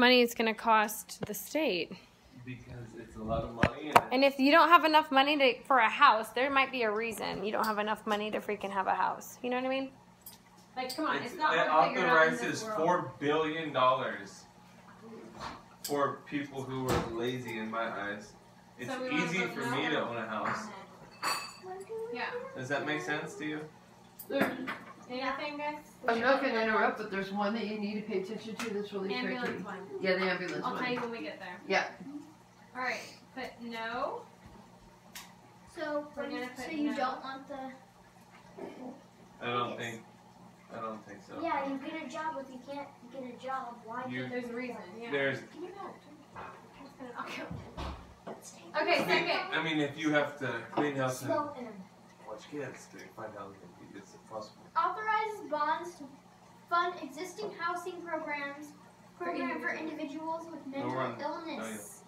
Money it's going to cost the state. Because it's a lot of money. And if you don't have enough money for a house, there might be a reason you don't have enough money to freaking have a house. You know what I mean? Like, come on, it's not it hard to figure out in authorizes this world. $4 billion for people who are lazy in my eyes. It's So easy for me to own a house. Yeah. Does that make sense to you? Anything, guys? I'm not going to interrupt, but there's one that you need to pay attention to that's really tricky. Ambulance one. Yeah, the ambulance I'll one. tell you when we get there. Yeah. All right. Put no. So, you don't want the... I don't think so. Yeah, you get a job if you can't get a job. Why? There's a reason. Yeah. There's. Okay, second. I mean, if you have to clean house and Slow in. watch kids to find out it's possible. Authorizes bonds to fund existing housing programs for individuals with mental illness.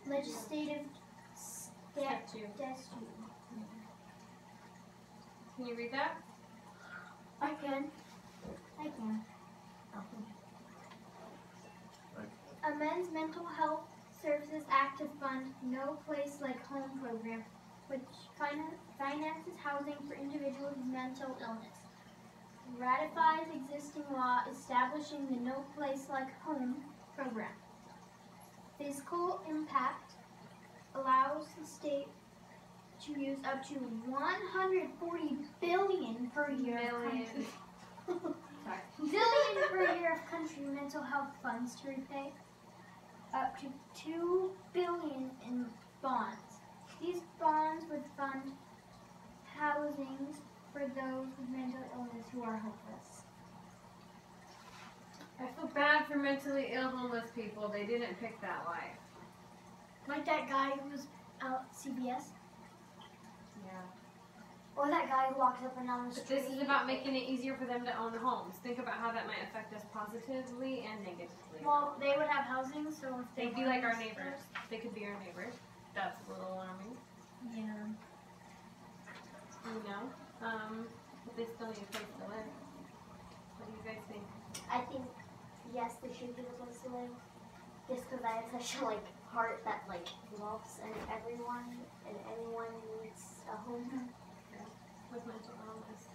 Legislative statute. Can you read that? I can. Amends Mental Health Services Act to fund No Place Like Home program, which finances housing for individuals with mental illness. Ratifies existing law establishing the No Place Like Home program. Fiscal impact allows the state to use up to $140 billion per year billion per year of country mental health funds to repay up to $2 billion in bonds. These bonds would fund housings for those with mental illness who are hopeless. I feel bad for mentally ill homeless people. They didn't pick that life. Like that guy who was out at CBS. Yeah. Or that guy who walks up and down the But street. this is about making it easier for them to own homes. Think about how that might affect us positively and negatively. Well, they would have housing, so if They'd be like our neighbors. They could be our neighbors. That's a little alarming. Yeah. You know? But they still need a place to live. What do you guys think? I think, yes, they should give a place to live. Just because I have such a, heart that, loves everyone, and anyone needs a home. With mental illness.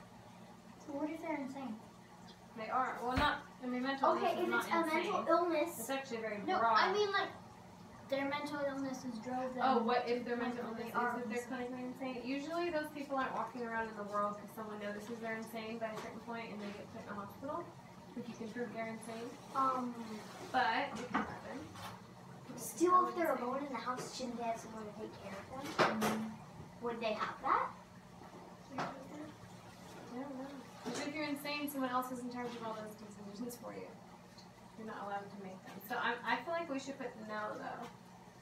So what if they're insane? They are. Well, not, mental illness is not insane. Okay, if it's a mental illness. It's actually very No, broad. I mean, their mental illnesses drove them. Oh, what if their mental illness is are that they're clinically insane? Usually those people aren't walking around in the world because someone notices they're insane by a certain point and they get put in a hospital. If you can prove they're insane. But it can happen. Still, if they're alone in the house, shouldn't they have someone to take care of them? Would they have that? I don't know. But if you're insane, someone else is in charge of all those decisions for you. You're not allowed to make them. So I feel like we should put no, though.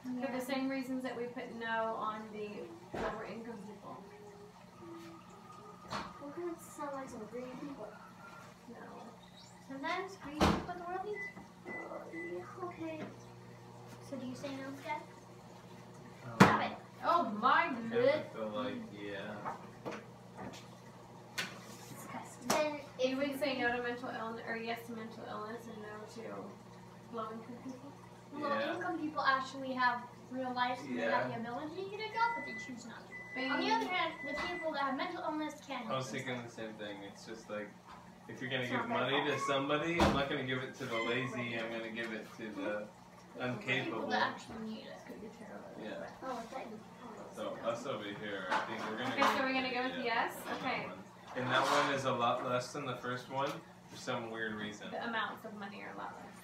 Yeah. For the same reasons that we put no on the lower income people. We're going to sound like some green people. No. Sometimes green people in the world needs. Yeah, okay. So do you say no, Dad? Stop it. Oh my I goodness. feel like, yeah. Then You would say no to mental illness, or yes to mental illness, and no to low income people? low-income people actually have real lives and they have the ability to get a job, but they choose not to. On the other hand, the people that have mental illness can't. I was thinking the same thing. It's just like, if you're going to give money to somebody, I'm not going to give it to the lazy, I'm going to give it to the incapable. People that actually need it. Yeah. Oh, I thought you. So us over here, I think we're going to Okay, so we're going to go with yes? Okay. And that one is a lot less than the first one for some weird reason. The amounts of money are a lot less.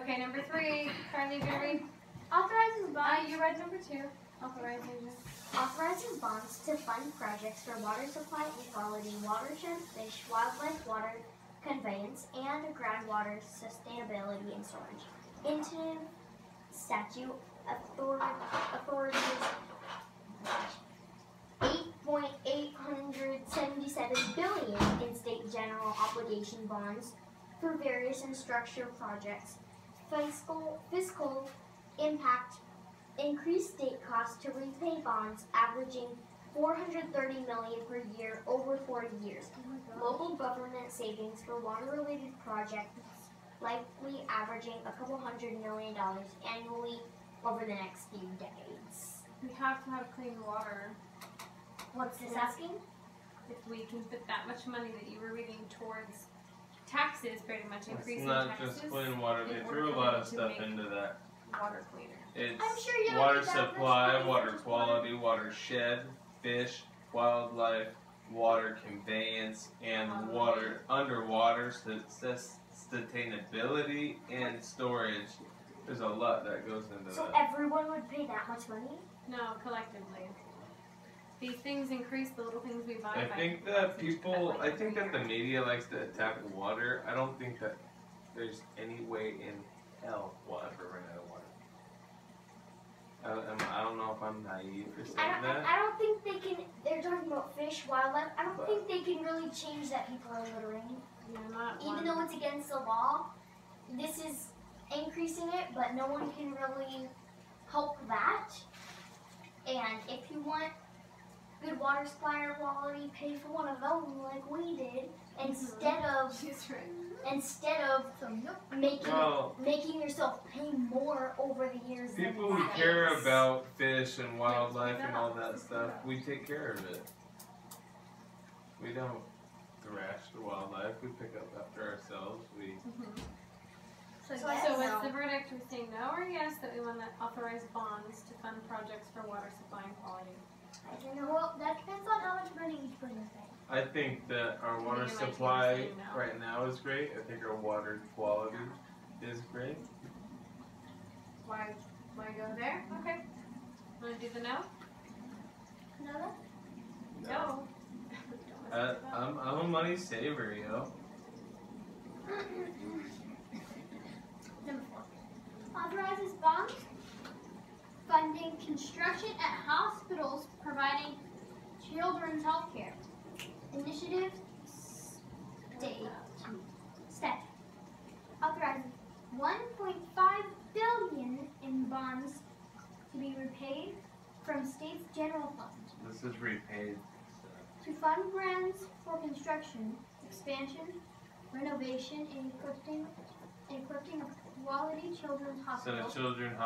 Okay, number 3. Carly, you read? Authorizes bonds. You read number 2. Authorizes bonds to fund projects for water supply and quality, watershed, fish, wildlife, water conveyance, and groundwater sustainability and storage. Into statute authorities $8.877 billion in state general obligation bonds for various infrastructure projects. Fiscal impact increased state costs to repay bonds averaging $430 million per year over 40 years. Local government savings for water-related projects likely averaging a couple $100 million annually over the next few decades. We have to have clean water. What's this asking? If we can put that much money that you were reading towards taxes, pretty much It's increasing not taxes. just clean water. They in threw a order lot of to stuff make into that. Water cleaner. It's I'm sure you don't water need that much supply, money for water just quality, water shed, fish, wildlife, water conveyance, and water underwater sustainability and storage. There's a lot that goes into So that. everyone would pay that much money? No, collectively. These things increase the little things we buy. I by think that percentage, people, but, like, I think every that the year. media likes to attack water. I don't think that there's any way in hell we'll ever run out of water. I don't know if I'm naive for saying that. I don't think they can. They're talking about fish, wildlife. I don't think they can really change that people are littering. You're not Even one. though it's against the law, this is increasing it, but no one can really help that. And if you want good water supply or quality, pay for one of them like we did, instead of She's right. making yourself pay more over the years. People than who that care is. about fish and wildlife and all that stuff, we take care of it. We don't thrash the wildlife. We pick up after ourselves. We So So yes, what's the verdict? We're saying no or yes that we want to authorize bonds to fund projects for water supply and quality. I don't know. Well, that depends on how much money each person pays. I think that our water Me and my team are supply saying no. right now is great. I think our water quality is great. Why go there? Okay. Want to do the no? No. No. I'm a money saver, yo. Number 4. Authorizes bonds funding construction at hospitals providing children's health care. Initiative state authorizes $1.5 billion in bonds to be repaid from state's general fund This is repaid. to fund grants for construction, expansion, renovation, and equipping of quality children's So hospitals. children's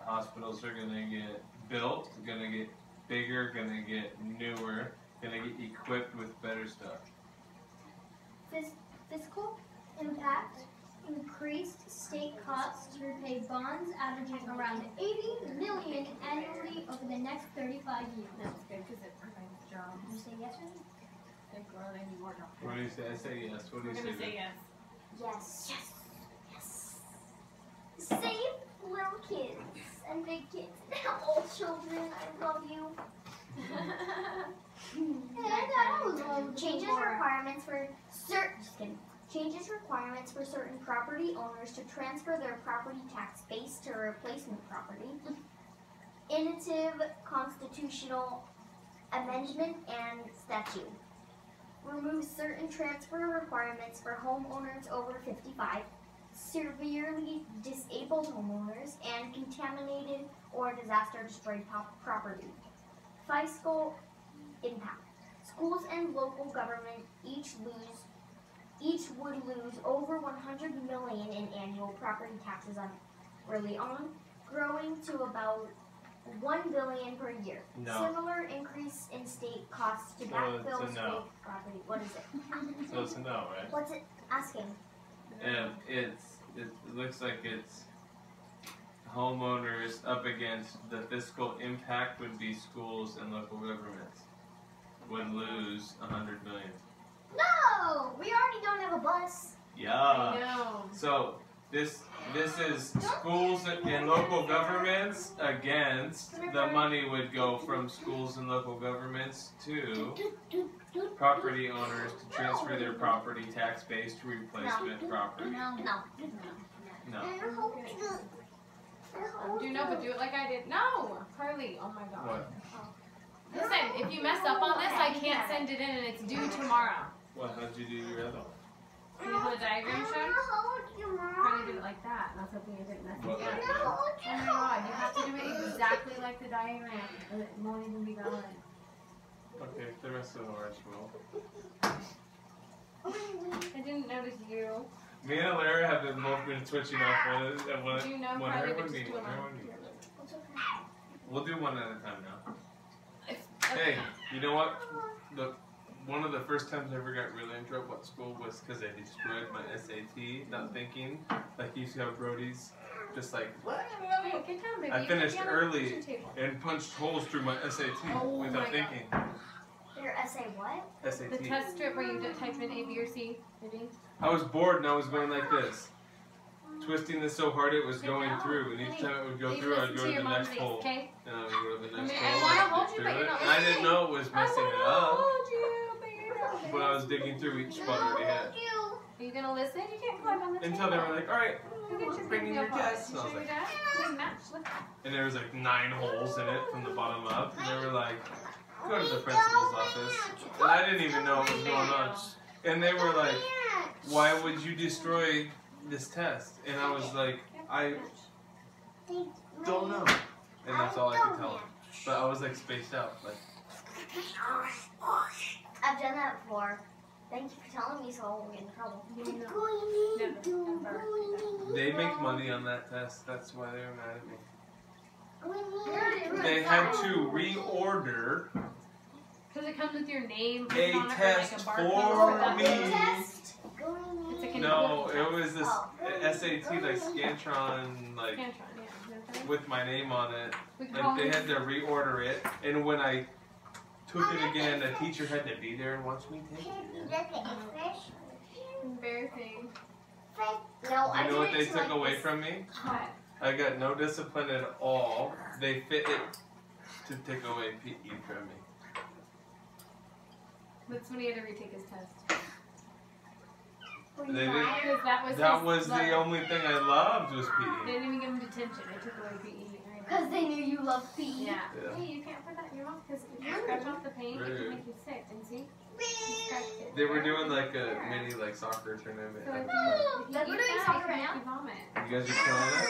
hospitals are gonna get built, gonna get bigger, gonna get newer, gonna get equipped with better stuff. Fiscal impact increased state costs to repay bonds averaging around $80 million annually over the next 35 years. That's good because it provides jobs. You say yes or no? I think we're need more jobs. What do you say? I say yes. What do We're you gonna say? say yes. Yes. Yes. Yes. Save little kids and big kids and old children. I love you. Changes requirements for certain property owners to transfer their property tax base to replacement property. Innovative constitutional amendment and statute. Remove certain transfer requirements for homeowners over 55, severely disabled homeowners, and contaminated or disaster-destroyed property. Fiscal impact. Schools and local government each would lose over $100 million in annual property taxes early on, growing to about $1 billion per year. No. Similar increase in state costs to So backfill it's a no. state property. What is it? So it's a no, right? What's it asking? And it looks like it's homeowners up against the fiscal impact would be schools and local governments would lose $100 million. No! We already don't have a bus. Yeah. I know. So this is schools and local governments against the money would go from schools and local governments to property owners to transfer their property tax base to replacement property. No. No. Do you know, but do it like I did. No! Carly, oh my god. What? Listen, if you mess up on this, I can't send it in and it's due tomorrow. What? How'd you do your other one? See how the diagram showed? Carly did it like that, and I was hoping it didn't mess it What? up. Oh my god, you have to do it exactly like the diagram, or it won't even be valid. Okay, the rest of the orange will. I didn't notice you. Me and Alara have both been switching off one Do you know one Carly would everyone just meet. do it on We'll do one at a time now. Hey, you know what? One of the first times I ever got really in trouble at school was because I destroyed my SAT, not thinking. Like you used to have Brody's, just like. Hey, good time, baby. I You can finished be on the early kitchen table. and punched holes through my SAT Oh without my thinking. Your essay what? SAT. The test strip where you type in A, B, or C. Maybe. I was bored and I was going like this. Twisting this so hard it was going through, and each time it would go through, I'd go to the next hole. Okay? And I would go to the next I hole. wanna and hold dig you, but through you're it. not And I didn't listening. know it was messing it up. Hold you, but you're not But I was digging through each spot I already had. Are you gonna listen? You can't climb on the table. Until they were like, alright, Go get your bring in your fingernail test. polish. And I was Show your like, dad. Good match. Look. and there was like 9 holes in it from the bottom up. And they were like, go to the principal's office. And I didn't even know what was going on. And they were like, why would you destroy this test? And I was like, I don't know. And that's all I could tell them. But I was like spaced out. Like, I've done that before. Thank you for telling me so I won't get in trouble. Never, ever. they make money on that test. That's why they were mad at me. Really? They had to reorder Because it comes with your name. a written on it, test like a barcode for that. me. Test? It's a No, Canadian it was this Oh. SAT, like Scantron, like Scantron, yeah. with my name on it. We can Like call they him. had to reorder it, and when I took it again, the teacher had to be there and watch me take it. Embarrassing. No, You know what they took away from me? What? I got no discipline at all. They fit it to take away PE from me. That's when he had to retake his test. They didn't. Because That was the only thing I loved was They PE. didn't even give him detention. They took away PE. Because they knew you loved PE. Yeah. Yeah. Hey, you can't put that in your mouth because if you scratch off the paint, it can make you sick. And see? You scratched it. They were doing like a mini like soccer tournament. So if at the you, time. if you We're eat doing that, soccer it can now? make you vomit. You guys are killing it.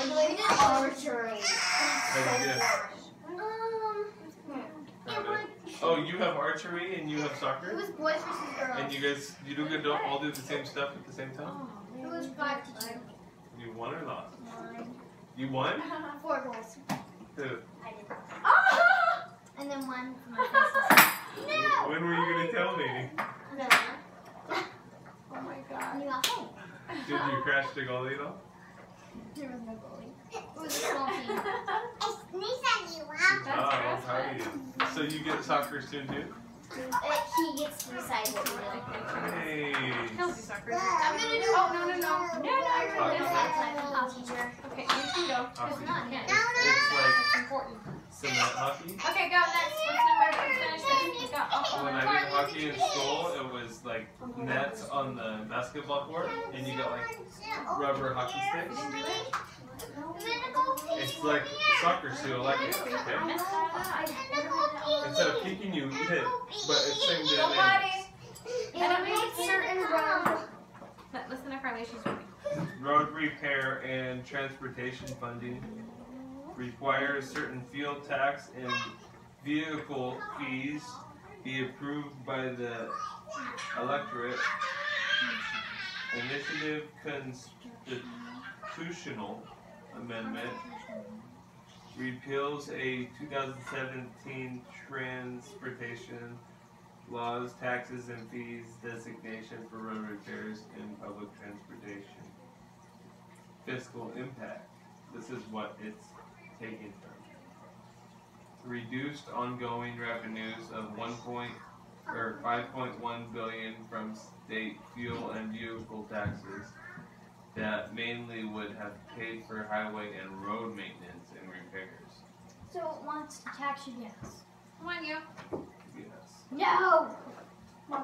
We're doing archery. How'd you get? Oh, you have archery and you have It soccer? was boys versus girls. And you guys, you don't all do the same stuff at the same time? Oh, It was 5-2. You won or lost? You won? 4 goals. Who? I did. And then one for my faces. No! When were you gonna tell me? No. Oh my god. You got home. Did you crash the goalie though? There was no goalie. It was a small team. Oh, I'm proud of you. So you get soccer soon too? He gets to decide what we do. Hey. Don't do soccer. I'm gonna do. Oh, no. Hockey here. Okay, you can go. Hockey. Yeah. It's like It's important. cement hockey. Okay, go next. What's number? Finish this. You got When I did hockey in school, it was like nets on the basketball court, and you got like rubber hockey sticks. It's like soccer, so you like it. Okay? Instead of kicking, you hit, but it's same damage. It'll make certain road. Listen to Carly. She's ready. Road repair and transportation funding requires certain fuel tax and vehicle fees be approved by the electorate. Initiative constitutional amendment repeals a 2017 transportation laws, taxes, and fees designation for road repairs and public transportation. Fiscal impact. This is what it's taken from. Reduced ongoing revenues of 5.1 billion from state fuel and vehicle taxes that mainly would have paid for highway and road maintenance and repairs. So it wants to tax you gas. Come on, you. Yes. No! Mom,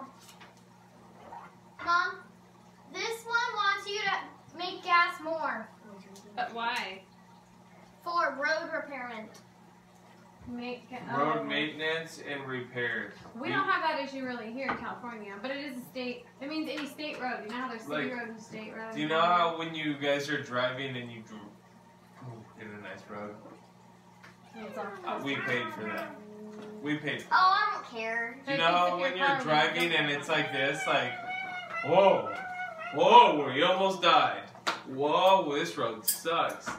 this one wants you to make gas more But why? for road repairment. Road maintenance and repairs. We don't have that issue really here in California, but it is a state. It means any state road. You know how there's city Like, road and state road. Do you know how when you guys are driving and you get a nice road? We paid for that. We paid for that. Oh, I don't care. Do you know how when you're driving and it's like this, like, whoa, Whoa, we almost died. Whoa, this road sucks.